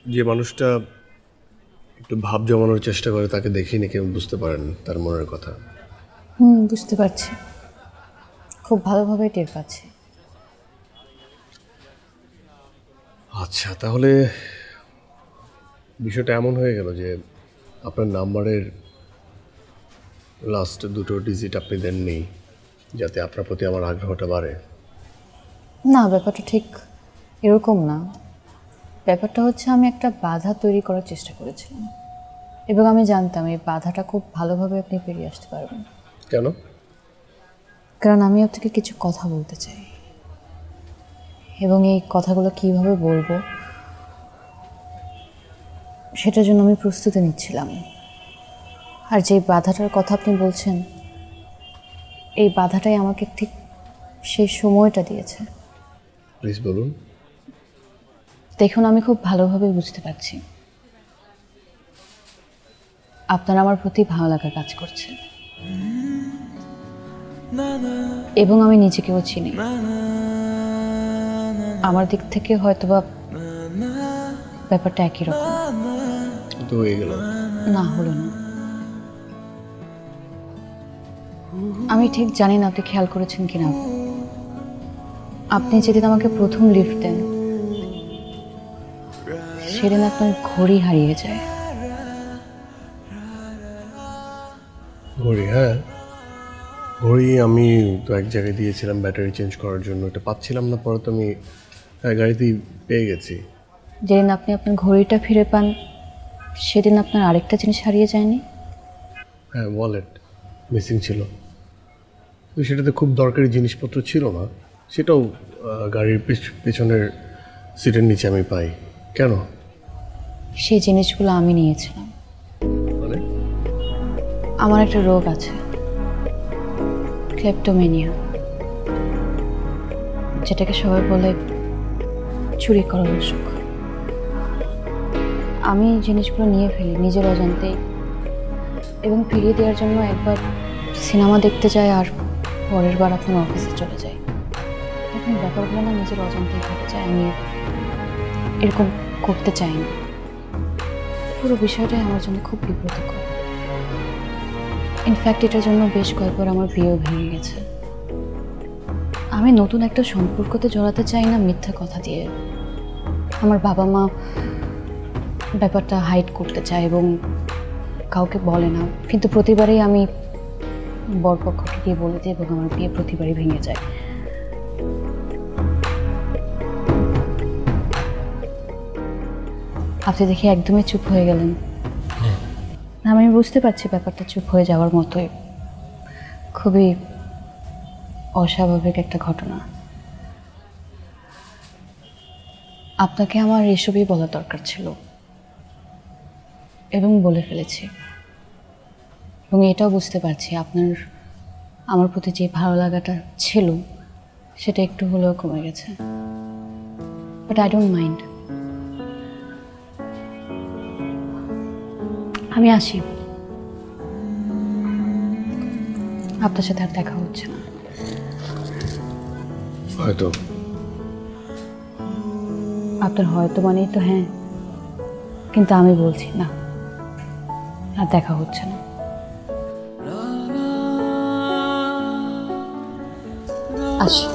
যে মানুষটা একটু ভাব জমানোর চেষ্টা করে তাকে দেখেই নাকি বুঝতে পারেন তার মনের কথা। বুঝতে পারছি, খুব ভালোভাবে টের পাচ্ছি। আচ্ছা, তাহলে বিষয়টা এমন হয়ে গেল যে আপনার নাম্বারের লাস্ট দুটো ডিজিট আপনি দেননি যাতে আপনার প্রতি আমার আগ্রহটা বাড়ে। না, ব্যাপারটা ঠিক এরকম না। ব্যাপারটা হচ্ছে আমি একটা বাধা তৈরি করার চেষ্টা করেছিলাম, এবং আমি জানতাম এই বাধাটা খুব ভালোভাবে আপনি পেরিয়ে আসতে পারবেন। কেন? কারণ আমি আপনাকে কিছু কথা বলতে চাই, এবং এই কথাগুলো কিভাবে বলবো সেটার জন্য আমি প্রস্তুতি নিচ্ছিলাম। আর যে বাধাটার কথা আপনি বলছেন, এই বাধাটাই আমাকে ঠিক সেই সময়টা দিয়েছে। প্লিজ বলুন। দেখুন, আমি খুব ভালোভাবে বুঝতে পারছি আপনার আমার প্রতি ভালো লাগা কাজ করছে, এবং আমি নিজেকেও চিনি। আমার দিক থেকে হয়তোবা ব্যাপারটা একই রকম। তো হয়ে গেল। না, হলো না। আমি ঠিক জানি না আপনি খেয়াল করেছেন কিনা, আপনি যেদিন আমাকে প্রথম লিফট দেন সেদিন আপনার ঘড়ি হারিয়ে যায়। ঘড়ি? হ্যাঁ, ঘড়ি আমি তো এক জায়গায় দিয়েছিলাম ব্যাটারি চেঞ্জ করার জন্য, এটা পাচ্ছিলাম না, পরে তো আমি গাড়িতেই পেয়ে গেছি। যেদিন আপনি আপনার ঘড়িটা ফিরে পান সেদিন আপনার আরেকটা জিনিস হারিয়ে যায়নি? হ্যাঁ, ওয়ালেট মিসিং ছিল। তো সেটাতে খুব দরকারি জিনিসপত্র ছিল না, সেটাও গাড়ির পেছনের সিটের নিচে আমি পাই। কেন? সেই জিনিসগুলো আমি নিয়েছিলাম। মানে? আমার একটা রোগ আছে, ক্লেপ্টোমেনিয়া, যেটাকে সবাই বলে চুরি করার অসুখ। আমি জিনিসগুলো নিয়ে ফেলি নিজের অজান্তেই, এবং ফিরিয়ে দেওয়ার জন্য একবার সিনেমা দেখতে যাই আর পরের বার আপনার অফিসে চলে যাই। এখন ব্যাপারগুলো না নিজের অজান্তেই ঘটে যায়। আমি এরকম করতে চাই না। পুরো বিষয়টাই আমার জন্য খুব বিব্রতকর। ইনফ্যাক্ট এটার জন্য বেশ কয়েকবার আমার বিয়েও ভেঙে গেছে। আমি নতুন একটা সম্পর্কতে জড়াতে চাই না মিথ্যা কথা দিয়ে। আমার বাবা মা ব্যাপারটা হাইড করতে চায় এবং কাউকে বলে না, কিন্তু প্রতিবারই আমি বরপক্ষকে গিয়ে বলে দিই এবং আমার বিয়ে প্রতিবারই ভেঙে যায়। আপনি দেখি একদমই চুপ হয়ে গেলেন। আমি বুঝতে পারছি ব্যাপারটা চুপ হয়ে যাওয়ার মতোই, খুবই অস্বাভাবিক একটা ঘটনা। আপনাকে আমার এসবই বলা দরকার ছিল, এবং বলে ফেলেছি। এবং এটাও বুঝতে পারছি আপনার আমার প্রতি যে ভালো লাগাটা ছিল সেটা একটু হলেও কমে গেছে, বাট আই ডোন্ট মাইন্ড। আমি আসি, আপনার সাথে আর দেখা হচ্ছে না। হয়তো। আপনার হয়তো মানেই তো হ্যাঁ, কিন্তু আমি বলছি না, আর দেখা হচ্ছে না। আসি।